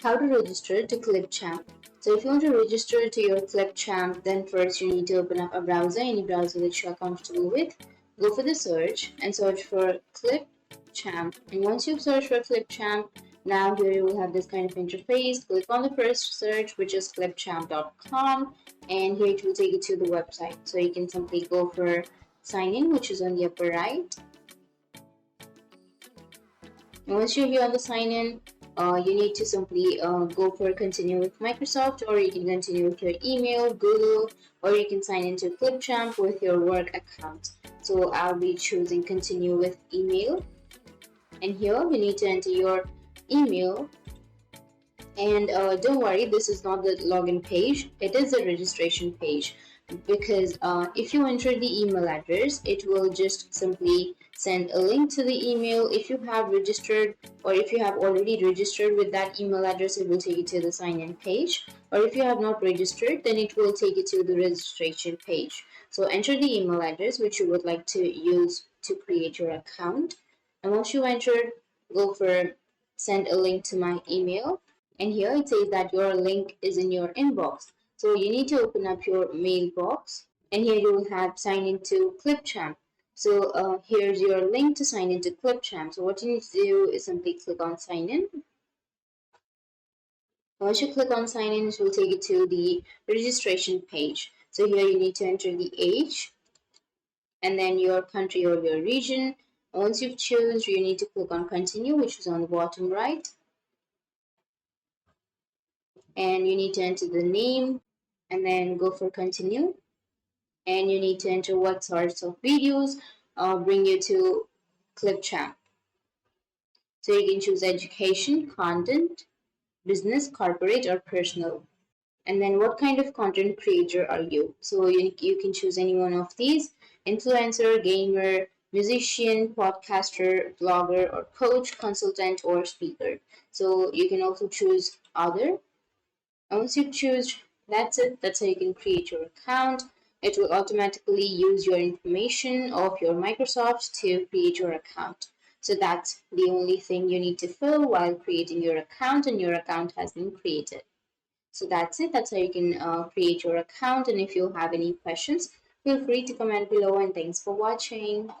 How to register to Clipchamp. So if you want to register to your Clipchamp, then first you need to open up a browser, any browser that you are comfortable with. Go for the search and search for Clipchamp. And once you've searched for Clipchamp, now here you will have this kind of interface. Click on the first search, which is clipchamp.com, and here it will take you to the website. So you can simply go for sign in, which is on the upper right. And once you're here on the sign in, you need to simply go for continue with Microsoft, or you can continue with your email, Google, or you can sign into Clipchamp with your work account. So I'll be choosing continue with email. And here you need to enter your email. And don't worry, this is not the login page, it is the registration page. Because if you enter the email address, it will just simply send a link to the email. If you have registered, or if you have already registered with that email address, it will take you to the sign in page. Or if you have not registered, then it will take you to the registration page. So enter the email address which you would like to use to create your account. And once you entered, go for send a link to my email. And here it says that your link is in your inbox. So you need to open up your mailbox, and here you will have sign into Clipchamp. So here's your link to sign into Clipchamp. So what you need to do is simply click on sign in. Once you click on sign in, it will take you to the registration page. So here you need to enter the age and then your country or your region. Once you've chosen, you need to click on continue, which is on the bottom right. And you need to enter the name and then go for continue. And you need to enter what sorts of videos bring you to Clipchamp. So you can choose education, content, business, corporate, or personal. And then what kind of content creator are you? So you can choose any one of these: influencer, gamer, musician, podcaster, blogger, or coach, consultant, or speaker. So you can also choose other. And once you choose, that's it. That's how you can create your account. It will automatically use your information of your Microsoft to create your account. So that's the only thing you need to fill while creating your account, and your account has been created. So that's it. That's how you can create your account. And if you have any questions, feel free to comment below, and thanks for watching.